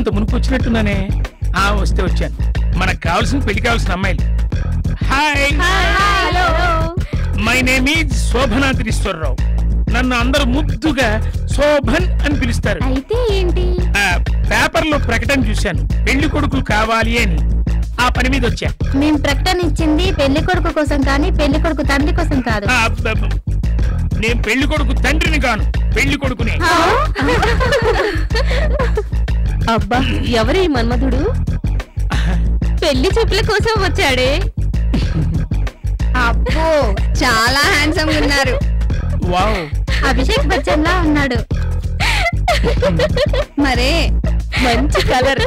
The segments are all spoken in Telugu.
ఇంత మునుపు వచ్చినట్టున్నానే. వస్తే వచ్చాను. మనకు కావాల్సిన పెళ్లి కావాల్సిన అమ్మాయిలు. Hi, my name is Sobhanadreeswararao. నన్ను అందరూ ముద్దుగా శోభన్ అని పిలుస్తారు. అయితే ఏంటి? పేపర్ లో ప్రకటన చూశాను, పెళ్లి కొడుకులు కావాలి అని. ఆ పని మీద వచ్చా. మేము ప్రకటన ఇచ్చింది పెళ్లి కొడుకు కోసం కానీ పెళ్లి కొడుకు తండ్రి కోసం కాదు. నేను పెళ్లి కొడుకు తండ్రిని కాను, పెళ్లి కొడుకునే. అబ్బా, ఎవరి మన్మధుడు? పెళ్లి చెప్పుల కోసం వచ్చాడే. అబ్బో, చాలా హ్యాండ్సమ్ ఉన్నారు. వావ్, అభిషేక్ బచ్చన్ లా ఉన్నాడు. మరే మంచి కలర్.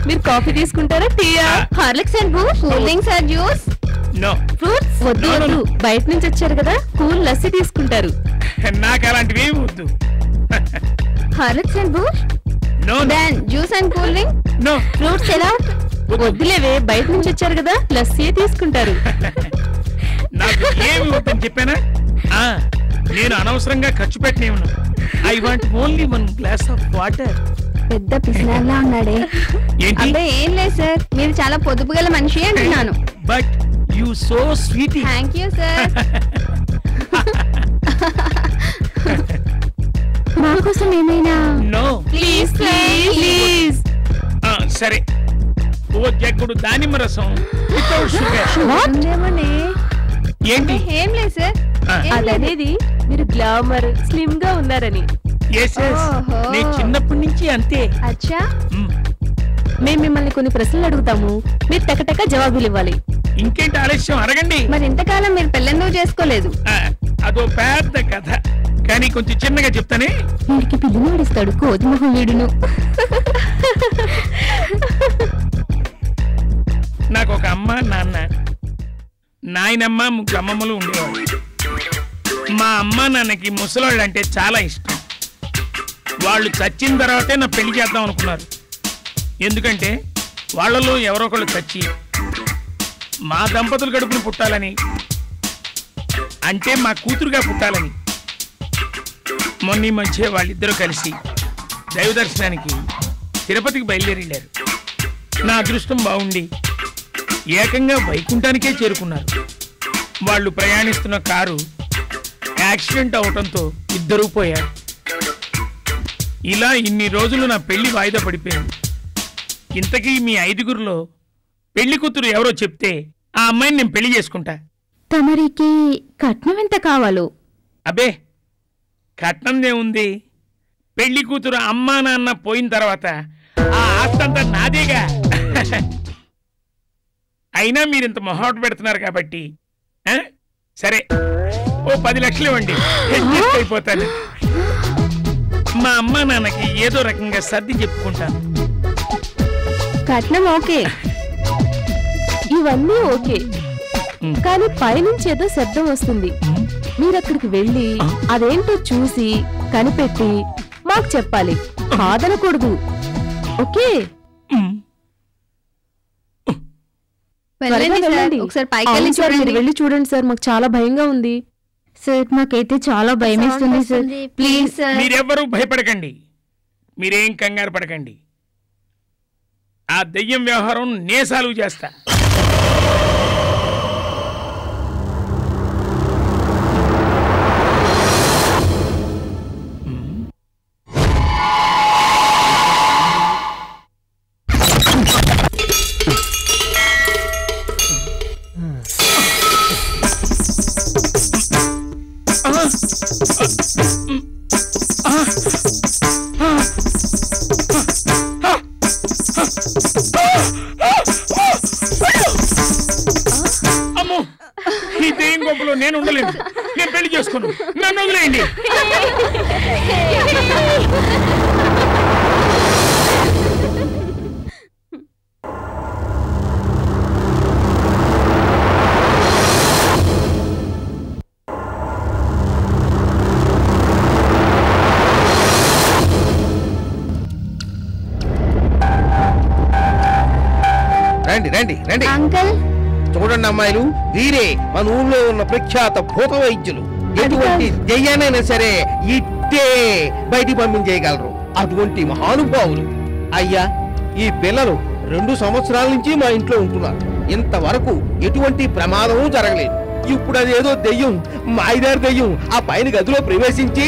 మీరు కాఫీ తీసుకుంటారా, టీయా? Horlicks and Boost, cool drinks or juice, no fruits? వద్దు వద్దు, బయట నుంచి వచ్చారు కదా, కూల్ లస్సీ తీసుకుంటారు. నాకు అలాంటివి వద్దు. Horlicks and Boost, no then juice and cool drink, no fruits ఎలా? వద్దులేవే, బయట నుంచి వచ్చారు కదా, లస్సీ తీసుకుంటారు. నాకు ఏమి వద్దని చెప్పానా? నేను అనవసరంగా ఖర్చు పెట్టినేమను. I want only 1 glass of water. పెద్ద పిసినారిలా ఉన్నాడే. అంటే ఏం లేదు సార్, మీరు చాలా పొదుపు గల మనిషి అంటున్నాను. But you so sweet. Thank you sir. మా కోసం ఏమైనా? No please please. సరే, ఓ జగ్గుడు దానిమ్మ రసం వితౌట్ షుగర్. ఏంటి? ఏం లేదు సార్. అదనేది మీరు గ్లామర్ స్లిమ్ గా ఉన్నారని. నేను చిన్నప్పటి నుంచి అంతే. అచ్చా, మేము మిమ్మల్ని కొన్ని ప్రశ్నలు అడుగుతాము, మీరు టకటక జవాబులు ఇవ్వాలి. ఇంకేంటి ఆలస్యం, అడగండి. మరి ఇంతకాలం మీరు పెళ్ళెందుకు చేసుకోలేదు? అదో పెద్ద కథ, కానీ కొంచెం చిన్నగా చెప్తానే. వీడికి పిల్లి నడిస్తాడు, కోతి మొహం వీడును. నాకు ఒక అమ్మ, నాన్న, నాయనమ్మ, 3 అమ్మమ్మలు ఉండేవాళ్ళు. మా అమ్మ నాన్నకి ముసలాళ్ళు అంటే చాలా ఇష్టం. వాళ్ళు చచ్చిన తర్వాతే నా పెళ్లి చేద్దాం అనుకున్నారు. ఎందుకంటే వాళ్ళలో ఎవరో ఒకళ్ళు చచ్చి మా దంపతులు గడుపును పుట్టాలని, అంటే మా కూతురుగా పుట్టాలని. మొన్న మధ్య వాళ్ళిద్దరూ కలిసి దైవ దర్శనానికి తిరుపతికి బయలుదేరిళ్ళారు. నా అదృష్టం బాగుండి ఏకంగా వైకుంఠానికే చేరుకున్నారు. వాళ్ళు ప్రయాణిస్తున్న కారు యాక్సిడెంట్ అవటంతో ఇద్దరూ పోయారు. ఇలా ఇన్ని రోజులు నా పెళ్లి వాయిదా పడిపోయింది. ఇంతకీ మీ 5గురిలో పెళ్లి కూతురు ఎవరో చెప్తే ఆ అమ్మాయిని నేను పెళ్లి చేసుకుంటా. తమరికి కట్నం ఎంత కావాలో? అబే, కట్నందే ఉంది. పెళ్లి కూతురు అమ్మా నాన్న పోయిన తర్వాత ఆ ఆస్తంతా నాదేగా. అయినా మీరింత మొహాట పెడుతున్నారు కాబట్టి సరే, ఓ 10 లక్షలు ఇవ్వండి, అడ్జస్ట్ అయిపోతాను. మా అమ్మా నాన్నకి ఏదో రకంగా సర్ది చెప్పుకుంటాను. కట్నం ఓకే, ఇవన్నీ ఓకే, కానీ పైనుంచి ఏదో శబ్దం వస్తుంది. మీరక్కడికి వెళ్ళి అదేంటో చూసి కనిపెట్టి మాకు చెప్పాలి, కాదనకూడదు. ఓకే? ఒకసారి పైకి వెళ్ళి చూడండి సార్, మాకు చాలా భయంగా ఉంది. సార్, మాకైతే చాలా భయం వేస్తుంది సార్, ప్లీజ్ సార్. మీరెవ్వరూ భయపడకండి, మీరేం కంగారు పడకండి. ఆ దెయ్యం వ్యవహారం నే సాల్వ్ చేస్తా. అమ్మో, ఈ దెయ్యం గొప్పలో నేను ఉండలేను. నేను పెళ్లి చేసుకోను, నన్ను వదిలేయండి. రండి రండి రండి అంకల్, చూడండి అమ్మాయిలు, వీరే మన ఊళ్ళో ఉన్న ప్రఖ్యాత భూత వైద్యులు. ఎటువంటి దెయ్యానైనా సరే ఇట్టే బయటికి పంపించేయగలరు. అటువంటి మహానుభావులు. అయ్యా, ఈ పిల్లలు 2 సంవత్సరాల నుంచి మా ఇంట్లో ఉంటున్నారు. ఇంతవరకు ఎటువంటి ప్రమాదము జరగలేదు. ఇప్పుడు అదేదో దెయ్యం, మాయదారి దెయ్యం ఆ పైన గదిలో ప్రవేశించి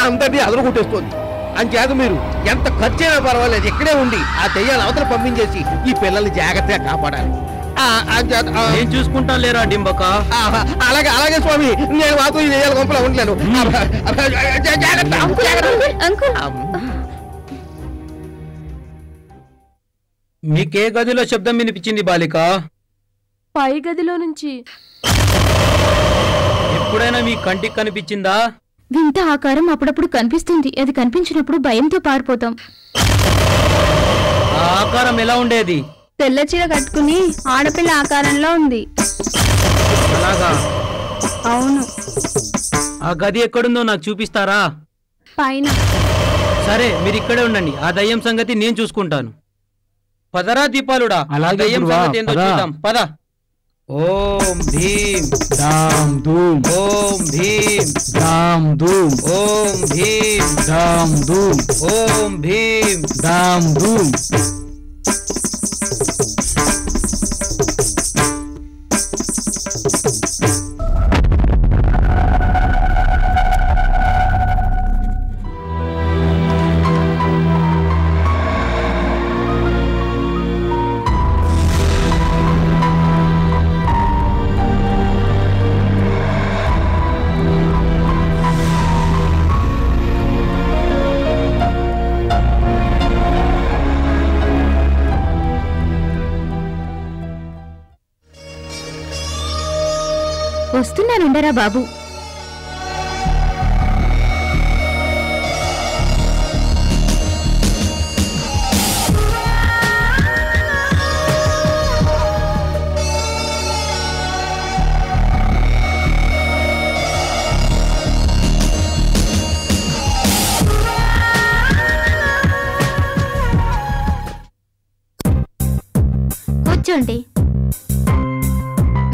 అందరినీ అదరగొట్టేస్తోంది. అంచేత మీరు ఎంత ఖర్చైనా పర్వాలేదు, ఇక్కడే ఉండి ఆ దెయ్యాన్ని అవతల పంపించేసి ఈ పిల్లల్ని జాగ్రత్తగా కాపాడాలి. నేను చూసుకుంటాను లేరా డింబక. అలాగే అలాగే స్వామి, నేను మాత్రం ఈ దెయ్యాల గుంపలో ఉండలేను. మీకే గదిలో శబ్దం వినిపించింది బాలిక? పై గదిలో నుంచి. ఎప్పుడైనా మీ కంటికి కనిపించిందా? వింత ఆకారం అప్పుడప్పుడు కనిపిస్తుంది. అది కనిపించినప్పుడు భయంతో పారిపోతాం. ఆ ఆకారం ఎలా ఉండేది? తెల్ల చీర కట్టుకుని ఆడపిల్ల ఆకారంలో ఉంది. అలాగా? అవును. ఆ గది ఎక్కడుందో నాకు చూపిస్తారా? పైన. సరే, మీరు ఇక్కడే ఉండండి. ఆ దయ్యం సంగతి నేను చూసుకుంటాను. పదరా దీపాలుడా, ఆ దయ్యం సంగతి ఏందో చూద్దాం. పద. ఓం భీం దాం ధూమ్, ఓం భీం దాం ధూమ్, ఓం భీం దాం ధూమ్, ఓం భీం దాం ధూమ్. వస్తున్నానుండరా బాబు. కూర్చోండి.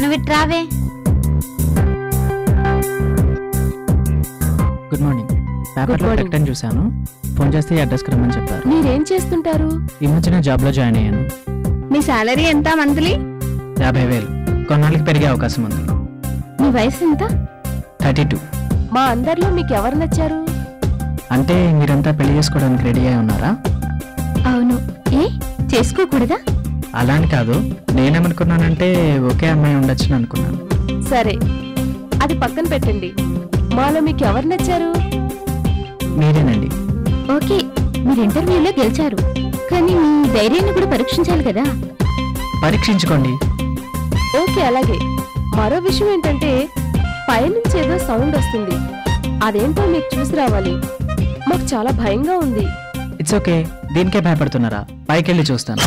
నువ్వు ఇట్రావే. Good morning. పేపర్లో ప్రకటన చూశాను. ఫోన్ చేస్తే ఈ అడ్రస్కి రమ్మని చెప్పారు. మీరేం చేస్తుంటారు? ఈ మధ్యన జాబ్లో జాయిన్ అయ్యాను. మీ సాలరీ ఎంత మంత్లీ? 50,000. కొన్నాళ్ళకి పెరిగే అవకాశం ఉంది. మీ వయసు ఎంత? 32. మా అందరిలో మీకు ఎవరు నచ్చారు? అంటే మీరంతా పెళ్లి చేసుకోవడానికి రెడీ అయి ఉన్నారా? అవును. ఏ చేసుకోకూడదా? అలా అని కాదు, నేనేమనుకున్నానంటే ఒకే అమ్మాయి ఉండొచ్చు అనుకున్నాను. సరే, అది పక్కన పెట్టండి. మాలో మీకు ఎవరు నచ్చారు? మీరేనండి. ఓకే, మీరు ఇంటర్వ్యూలో గెలిచారు, కానీ మీ ధైర్యాన్ని కూడా పరీక్షించాలి కదా. పరీక్షించుకోండి. ఓకే, అలాగే. మరో విషయం ఏంటంటే పైనుంచి ఏదో సౌండ్ వస్తుంది. అదేంటో మీకు చూసి రావాలి. మాకు చాలా భయంగా ఉంది. It's okay. దీనికే భయపడుతున్నారా? పైకెళ్ళి చూస్తాను.